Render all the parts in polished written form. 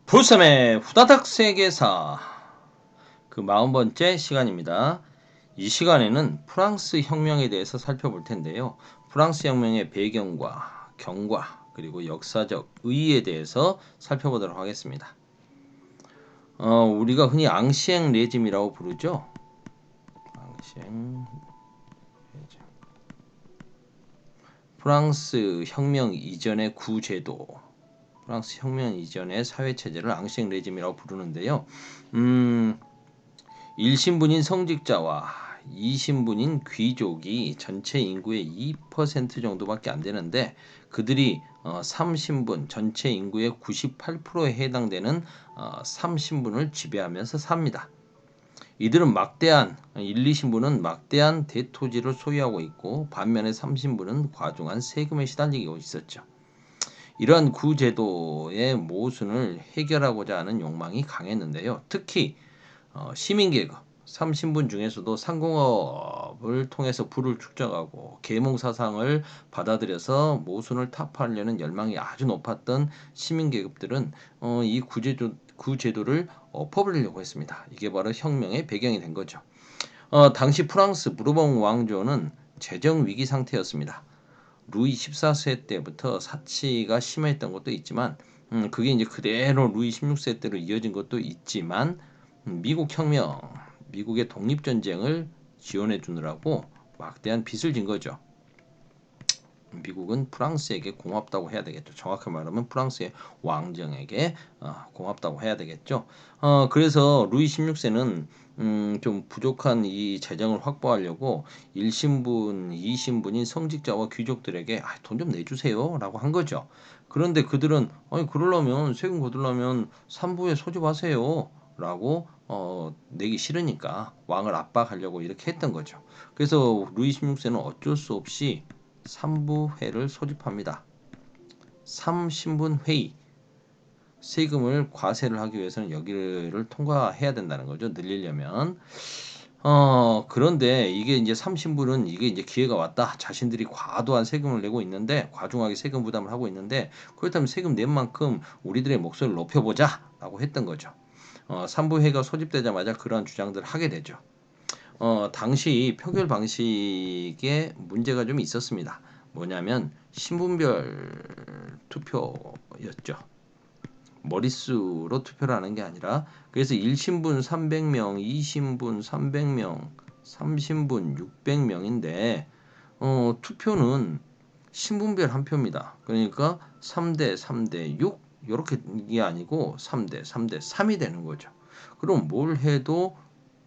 불쌤의 후다닥 세계사 그 40번째 시간입니다. 이 시간에는 프랑스 혁명에 대해서 살펴볼 텐데요. 프랑스 혁명의 배경과 경과 그리고 역사적 의의에 대해서 살펴보도록 하겠습니다. 우리가 흔히 앙시eng 레짐이라고 부르죠. 앙시eng 레짐. 프랑스 혁명 이전의 구제도, 프랑스 혁명 이전의 사회체제를 앙시eng 레짐이라고 부르는데요. 1신분인 성직자와 2신분인 귀족이 전체 인구의 2% 정도밖에 안 되는데, 그들이 3신분, 전체 인구의 98%에 해당되는 3신분을 지배하면서 삽니다. 이들은 1, 2신분은 막대한 대토지를 소유하고 있고, 반면에 3신분은 과중한 세금에 시달리고 있었죠. 이러한 구제도의 모순을 해결하고자 하는 욕망이 강했는데요. 특히 시민계급 3신분 중에서도 상공업을 통해서 부를 축적하고 계몽사상을 받아들여서 모순을 타파하려는 열망이 아주 높았던 시민계급들은 이 구제도를 엎어버리려고 했습니다. 이게 바로 혁명의 배경이 된 거죠. 당시 프랑스 부르봉 왕조는 재정 위기 상태였습니다. 루이 14세 때부터 사치가 심했던 것도 있지만, 그게 이제 그대로 루이 16세 때로 이어진 것도 있지만, 미국 혁명, 미국의 독립전쟁을 지원해 주느라고 막대한 빚을 진 거죠. 미국은 프랑스에게 고맙다고 해야 되겠죠. 정확히 말하면 프랑스의 왕정에게 고맙다고 해야 되겠죠. 그래서 루이 16세는 좀 부족한 이 재정을 확보하려고 1신분, 2신분인 성직자와 귀족들에게 돈 좀 내주세요 라고 한 거죠. 그런데 그들은 그러려면 세금 거두려면 3부에 소집하세요 라고 내기 싫으니까 왕을 압박하려고 이렇게 했던 거죠. 그래서 루이 16세는 어쩔 수 없이 3부회를 소집합니다. 3신분 회의, 세금을 과세를 하기 위해서는 여기를 통과해야 된다는 거죠. 늘리려면. 그런데 이게 이제 3신분은 이게 이제 기회가 왔다. 자신들이 과도한 세금을 내고 있는데, 과중하게 세금 부담을 하고 있는데, 그렇다면 세금 낸 만큼 우리들의 목소리를 높여보자라고 했던 거죠. 3부회가 소집되자마자 그러한 주장들을 하게 되죠. 당시 표결 방식에 문제가 좀 있었습니다. 뭐냐면 신분별 투표였죠. 머릿수로 투표를 하는 게 아니라, 그래서 1신분 300명, 2신분 300명, 3신분 600명인데 투표는 신분별 한 표입니다. 그러니까 3대 3대 6 이렇게 이게 아니고 3대 3대 3이 되는 거죠. 그럼 뭘 해도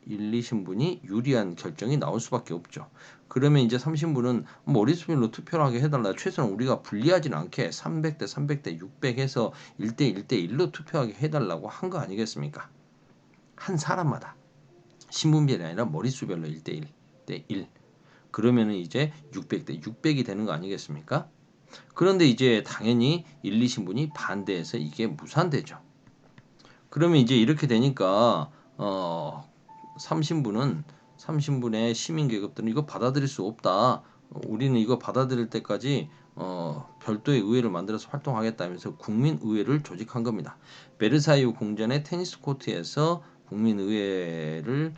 1, 2신분이 유리한 결정이 나올 수밖에 없죠. 그러면 이제 3신분은 머릿수별로 투표를 하게 해달라. 최소한 우리가 불리하진 않게 300대 300대 600 해서 1대 1대 1로 투표하게 해달라고 한 거 아니겠습니까? 한 사람마다. 신분별이 아니라 머릿수별로 1대 1대 1. 그러면은 이제 600대 600이 되는 거 아니겠습니까? 그런데 이제 당연히 1, 2신분이 반대해서 이게 무산되죠. 그러면 이제 이렇게 되니까 3신분의 시민 계급들은 이거 받아들일 수 없다. 우리는 이거 받아들일 때까지 별도의 의회를 만들어서 활동하겠다면서 국민의회를 조직한 겁니다. 베르사유 궁전의 테니스 코트에서 국민의회를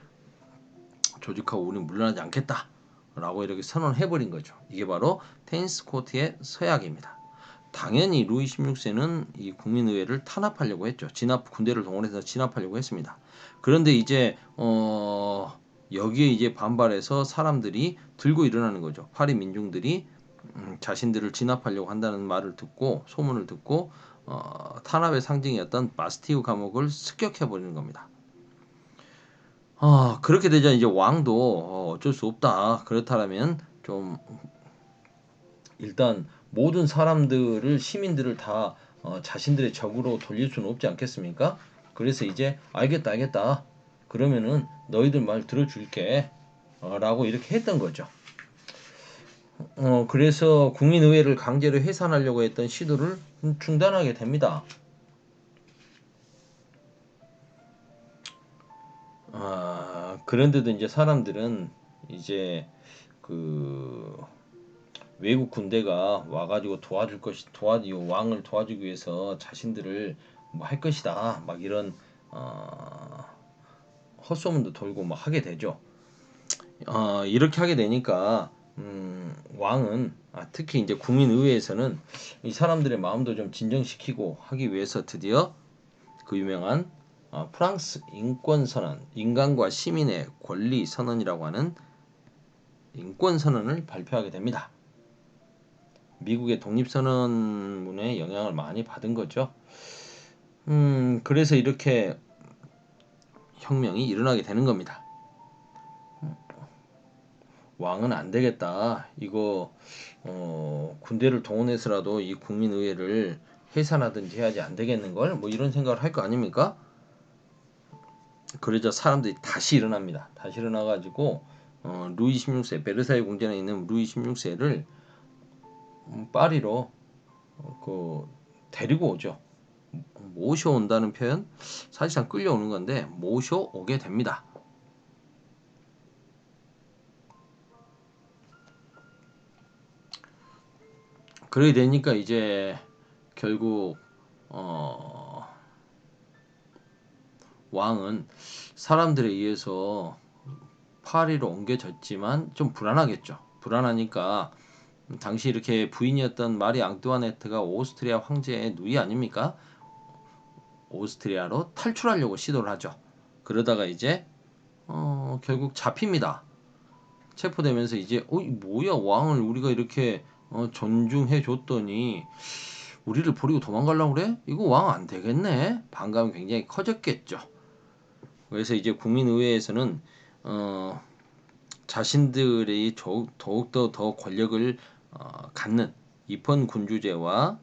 조직하고 우리는 물러나지 않겠다라고 이렇게 선언해버린 거죠. 이게 바로 테니스 코트의 서약입니다. 당연히 루이 16세는 이 국민의회를 탄압하려고 했죠. 군대를 동원해서 진압하려고 했습니다. 그런데 이제 여기에 이제 반발해서 사람들이 들고 일어나는 거죠. 파리 민중들이 자신들을 진압하려고 한다는 말을 듣고, 소문을 듣고 탄압의 상징이었던 바스티유 감옥을 습격해 버리는 겁니다. 그렇게 되자 이제 왕도 어쩔 수 없다. 그렇다면 좀 일단 모든 사람들을, 시민들을 다 자신들의 적으로 돌릴 수는 없지 않겠습니까? 그래서 이제 알겠다. 그러면은 너희들 말 들어줄게. 라고 이렇게 했던 거죠. 그래서 국민의회를 강제로 해산하려고 했던 시도를 중단하게 됩니다. 그런데도 이제 사람들은 이제 그 외국 군대가 와가지고 왕을 도와주기 위해서 자신들을 뭐 할 것이다. 막 이런 헛소문도 돌고 막 하게 되죠. 이렇게 하게 되니까 왕은 특히 이제 국민의회에서는 이 사람들의 마음도 좀 진정시키고 하기 위해서 드디어 그 유명한 프랑스 인권선언, 인간과 시민의 권리 선언이라고 하는 인권선언을 발표하게 됩니다. 미국의 독립선언문에 영향을 많이 받은 거죠. 그래서 이렇게 혁명이 일어나게 되는 겁니다. 왕은 안 되겠다. 이거 군대를 동원해서라도 이 국민의회를 해산하든지 해야지 안 되겠는 걸, 뭐 이런 생각을 할 거 아닙니까? 그러자 사람들이 다시 일어납니다. 다시 일어나가지고 루이 16세 베르사유 궁전에 있는 루이 16세를 파리로 그 데리고 오죠. 모셔온다는 표현, 사실상 끌려오는 건데 모셔오게 됩니다. 그러게 되니까 이제 결국 왕은 사람들에 의해서 파리로 옮겨졌지만 좀 불안하겠죠. 불안하니까 당시 이렇게 부인이었던 마리 앙뚜아네트가 오스트리아 황제의 누이 아닙니까? 오스트리아로 탈출하려고 시도를 하죠. 그러다가 이제 결국 잡힙니다. 체포되면서 이제 뭐야, 왕을 우리가 이렇게 존중해 줬더니 우리를 버리고 도망가려고 그래? 이거 왕 안 되겠네. 반감이 굉장히 커졌겠죠. 그래서 이제 국민의회에서는 자신들이 더욱더 더 권력을 갖는 입헌 군주제와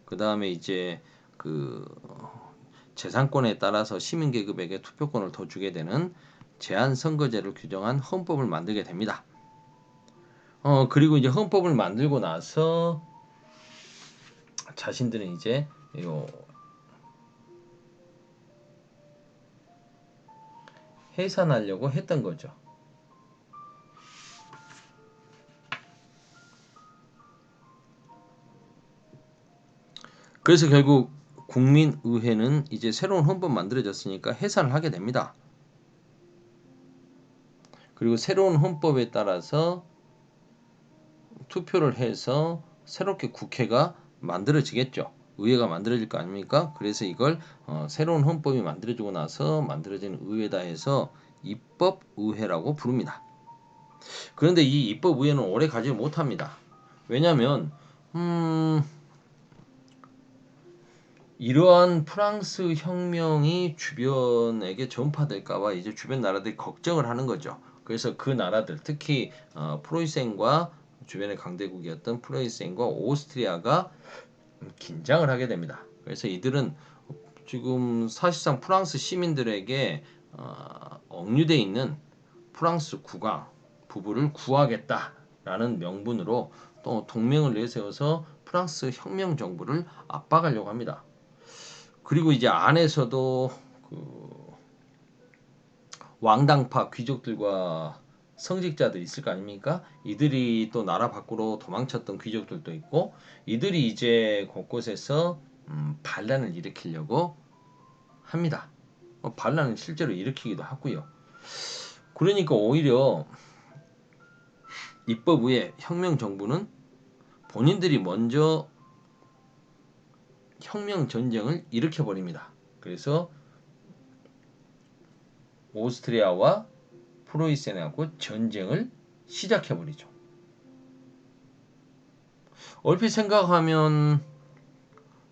그 다음에 이제 그 재산권에 따라서 시민 계급에게 투표권을 더 주게 되는 제한 선거제를 규정한 헌법을 만들게 됩니다. 그리고 이제 헌법을 만들고 나서 자신들은 이제 해산하려고 했던 거죠. 그래서 결국 국민의회는 이제 새로운 헌법 만들어졌으니까 해산을 하게 됩니다. 그리고 새로운 헌법에 따라서 투표를 해서 새롭게 국회가 만들어지겠죠. 의회가 만들어질 거 아닙니까? 그래서 이걸 새로운 헌법이 만들어지고 나서 만들어진 의회다 해서 입법의회라고 부릅니다. 그런데 이 입법의회는 오래 가지 못합니다. 왜냐하면 이러한 프랑스 혁명이 주변에게 전파될까봐 이제 주변 나라들이 걱정을 하는 거죠. 그래서 그 나라들, 특히 프로이센과 주변의 강대국이었던 프로이센과 오스트리아가 긴장을 하게 됩니다. 그래서 이들은 지금 사실상 프랑스 시민들에게 억류돼 있는 프랑스 국왕 부부를 구하겠다라는 명분으로 또 동맹을 내세워서 프랑스 혁명 정부를 압박하려고 합니다. 그리고 이제 안에서도 그 왕당파 귀족들과 성직자들이 있을 거 아닙니까? 이들이 또 나라 밖으로 도망쳤던 귀족들도 있고, 이들이 이제 곳곳에서 반란을 일으키려고 합니다. 반란을 실제로 일으키기도 하고요. 그러니까 오히려 입법부의 혁명 정부는 본인들이 먼저 혁명 전쟁을 일으켜 버립니다. 그래서 오스트리아와 프로이센하고 전쟁을 시작해 버리죠. 얼핏 생각하면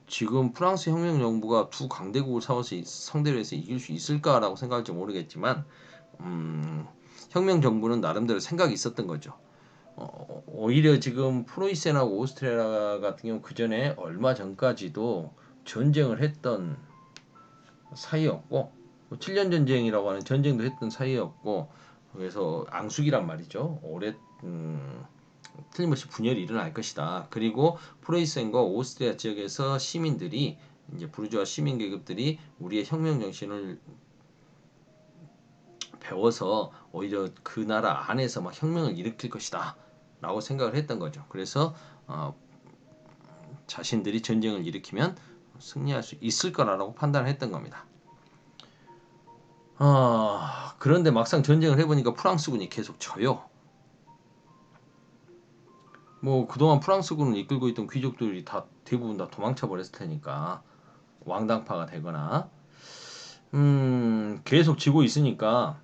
지금 프랑스 혁명 정부가 두 강대국을 상대로 해서 이길 수 있을까라고 생각할지 모르겠지만 혁명 정부는 나름대로 생각이 있었던 거죠. 오히려 지금 프로이센하고 오스트리아 같은 경우 그 전에 얼마 전까지도 전쟁을 했던 사이였고 7년 전쟁이라고 하는 전쟁도 했던 사이였고, 그래서 앙숙이란 말이죠. 올해 틀림없이 분열이 일어날 것이다. 그리고 프로이센과 오스트리아 지역에서 시민들이 이제 부르주아 시민 계급들이 우리의 혁명 정신을 배워서 오히려 그 나라 안에서 막 혁명을 일으킬 것이다 라고 생각을 했던 거죠. 그래서 자신들이 전쟁을 일으키면 승리할 수 있을 거라고 판단했던 겁니다. 그런데 막상 전쟁을 해보니까 프랑스군이 계속 져요. 뭐 그동안 프랑스군을 이끌고 있던 귀족들이 다 대부분 다 도망쳐 버렸을 테니까 왕당파가 되거나 계속 지고 있으니까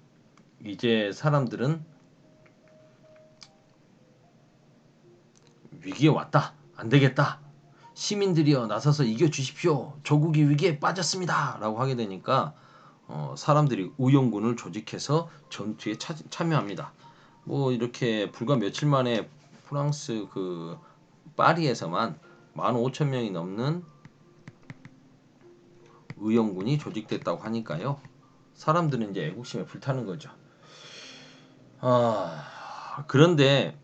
이제 사람들은 위기에 왔다. 안 되겠다. 시민들이여 나서서 이겨 주십시오. 조국이 위기에 빠졌습니다. 라고 하게 되니까 사람들이 의용군을 조직해서 전투에 참여합니다. 뭐 이렇게 불과 며칠 만에 프랑스 그 파리에서만 15,000명이 넘는 의용군이 조직됐다고 하니까요. 사람들은 이제 애국심에 불타는 거죠. 그런데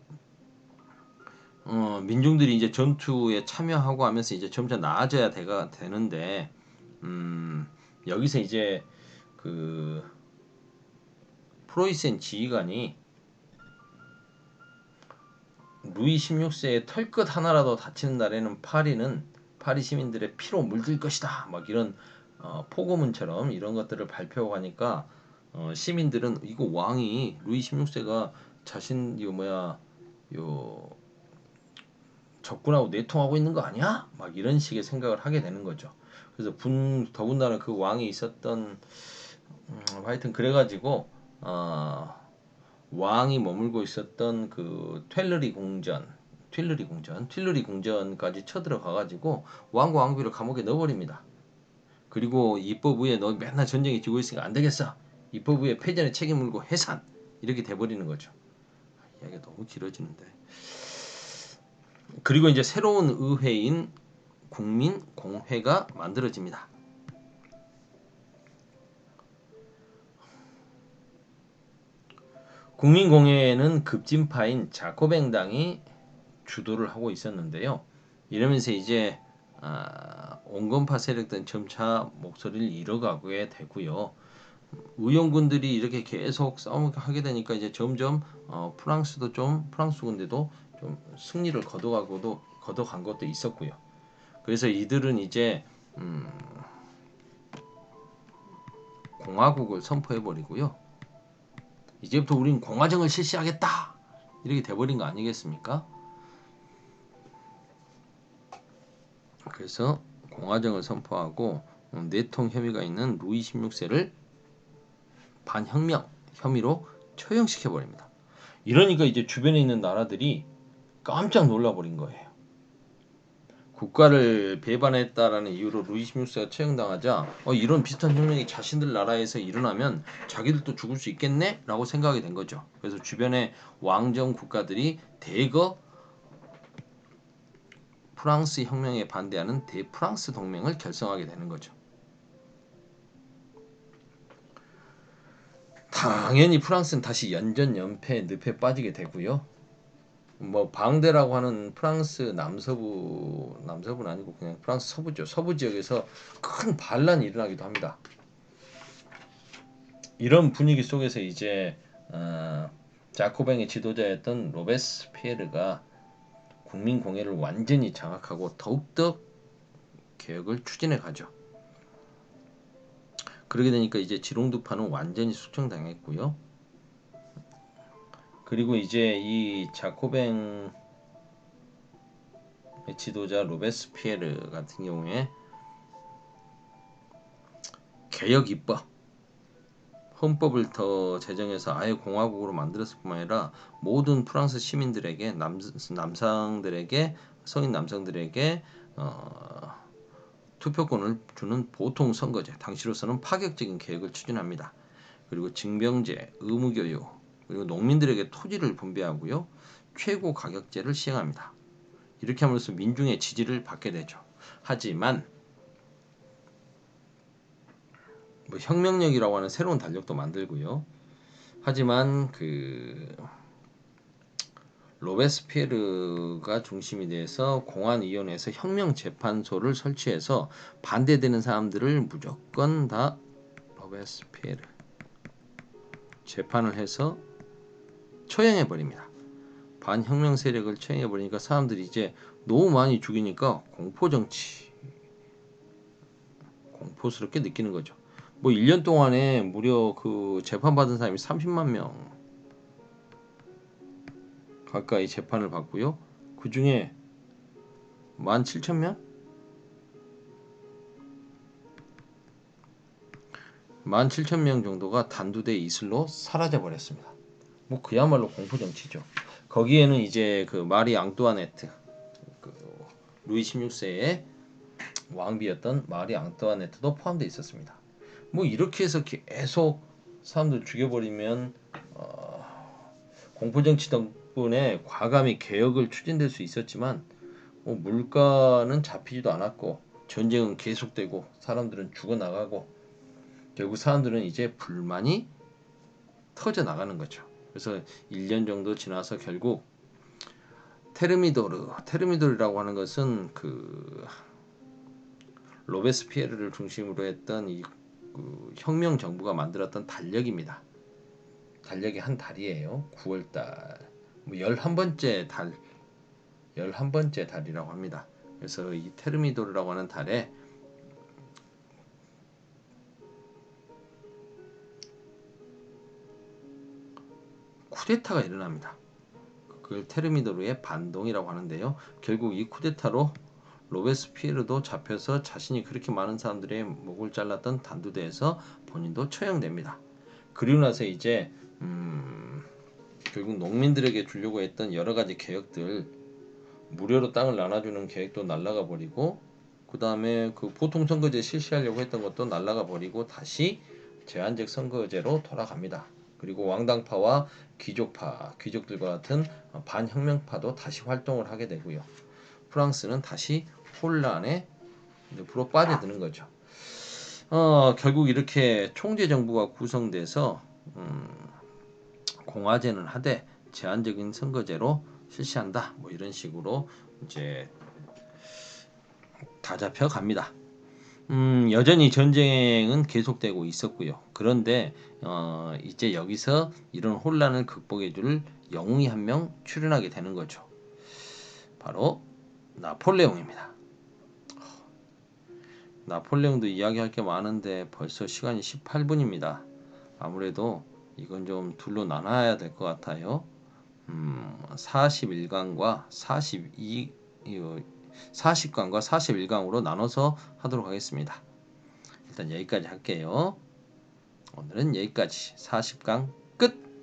민중들이 이제 전투에 참여하고 하면서 이제 점차 나아져야 되는데 여기서 이제 그 프로이센 지휘관이 루이 16세의 털끝 하나라도 다치는 날에는 파리 시민들의 피로 물들 것이다. 막 이런 포고문처럼 이런 것들을 발표하고 하니까 시민들은 이거 왕이 루이 16세가 자신 요 적군하고 내통하고 있는 거 아니야? 막 이런 식의 생각을 하게 되는 거죠. 그래서 더군다나 그 왕이 있었던 하여튼 그래가지고 왕이 머물고 있었던 그 퀼르리 궁전까지 쳐들어가가지고 왕과 왕비를 감옥에 넣어버립니다. 그리고 입법부에 너 맨날 전쟁에 지고 있으니까 안 되겠어. 입법부에 패전에 책임 물고 해산 이렇게 돼버리는 거죠. 이야기가 너무 길어지는데. 그리고 이제 새로운 의회인 국민공회가 만들어집니다. 국민공회에는 급진파인 자코뱅당이 주도를 하고 있었는데요. 이러면서 이제 온건파 세력들은 점차 목소리를 잃어가게 되고요. 의용군들이 이렇게 계속 싸움을 하게 되니까 이제 점점 프랑스군대도 좀 승리를 거둬간 것도 있었고요. 그래서 이들은 이제 공화국을 선포해 버리고요. 이제부터 우린 공화정을 실시하겠다 이렇게 돼버린 거 아니겠습니까? 그래서 공화정을 선포하고 내통 혐의가 있는 루이 16세를 반혁명 혐의로 처형시켜 버립니다. 이러니까 이제 주변에 있는 나라들이 깜짝 놀라버린 거예요. 국가를 배반했다라는 이유로 루이 16세가 처형당하자 이런 비슷한 혁명이 자신들 나라에서 일어나면 자기들도 죽을 수 있겠네? 라고 생각이 된 거죠. 그래서 주변의 왕정 국가들이 대거 프랑스 혁명에 반대하는 대프랑스 동맹을 결성하게 되는 거죠. 당연히 프랑스는 다시 연전연패 늪에 빠지게 되고요. 뭐 방대라고 하는 프랑스 남서부는 아니고 그냥 프랑스 서부죠. 서부 지역에서 큰 반란이 일어나기도 합니다. 이런 분위기 속에서 이제 자코뱅의 지도자였던 로베스피에르가 국민공회를 완전히 장악하고 더욱더 개혁을 추진해 가죠. 그러게 되니까 이제 지롱두파는 완전히 숙청당했고요. 그리고 이제 이 자코뱅의 지도자 로베스피에르 같은 경우에 개혁 입법 헌법을 더 제정해서 아예 공화국으로 만들었을 뿐만 아니라 모든 프랑스 시민들에게 남성들에게 성인 남성들에게 투표권을 주는 보통 선거제 당시로서는 파격적인 계획을 추진합니다. 그리고 징병제, 의무교육 그리고 농민들에게 토지를 분배하고요. 최고 가격제를 시행합니다. 이렇게 함으로써 민중의 지지를 받게 되죠. 하지만 뭐 혁명력이라고 하는 새로운 달력도 만들고요. 하지만 그 로베스피에르가 중심이 돼서 공안위원회에서 혁명재판소를 설치해서 반대되는 사람들을 무조건 다 로베스피에르 재판을 해서 처형해버립니다. 반혁명 세력을 처형해버리니까 사람들이 이제 너무 많이 죽이니까 공포정치 공포스럽게 느끼는 거죠. 뭐 1년 동안에 무려 그 재판받은 사람이 30만 명 가까이 재판을 받고요. 그 중에 17,000명? 17,000명 정도가 단두대 이슬로 사라져 버렸습니다. 뭐 그야말로 공포 정치죠. 거기에는 이제 그 마리 앙뚜아네트, 그 루이 16세의 왕비였던 마리 앙뚜아네트도 포함되어 있었습니다. 뭐 이렇게 해서 계속 사람들 죽여버리면 공포 정치 덕분에 과감히 개혁을 추진될 수 있었지만 뭐 물가는 잡히지도 않았고 전쟁은 계속되고 사람들은 죽어나가고 결국 사람들은 이제 불만이 터져 나가는 거죠. 그래서 1년 정도 지나서 결국 테르미도르라고 하는 것은 그 로베스피에르를 중심으로 했던 그 혁명 정부가 만들었던 달력입니다. 달력의 한 달이에요. 9월달. 뭐 11번째 달, 11번째 달이라고 합니다. 그래서 이 테르미도르라고 하는 달에 쿠데타가 일어납니다. 그걸 테르미도르의 반동이라고 하는데요. 결국 이 쿠데타로 로베스피에르도 잡혀서 자신이 그렇게 많은 사람들의 목을 잘랐던 단두대에서 본인도 처형됩니다. 그리고 나서 이제 결국 농민들에게 주려고 했던 여러 가지 계획들, 무료로 땅을 나눠주는 계획도 날라가 버리고, 그 다음에 그 보통 선거제 실시하려고 했던 것도 날라가 버리고 다시 제한적 선거제로 돌아갑니다. 그리고 왕당파와 귀족들과 같은 반혁명파도 다시 활동을 하게 되고요. 프랑스는 다시 혼란에 불어 빠져드는 거죠. 결국 이렇게 총재 정부가 구성돼서 공화제는 하되 제한적인 선거제로 실시한다. 뭐 이런 식으로 이제 다 잡혀 갑니다. 여전히 전쟁은 계속되고 있었고요. 그런데 이제 여기서 이런 혼란을 극복해줄 영웅이 한 명 출연하게 되는 거죠. 바로 나폴레옹입니다. 나폴레옹도 이야기할 게 많은데 벌써 시간이 18분입니다. 아무래도 이건 좀 둘로 나눠야 될 것 같아요. 41강과 40강과 41강으로 나눠서 하도록 하겠습니다. 일단 여기까지 할게요. 오늘은 여기까지 40강 끝!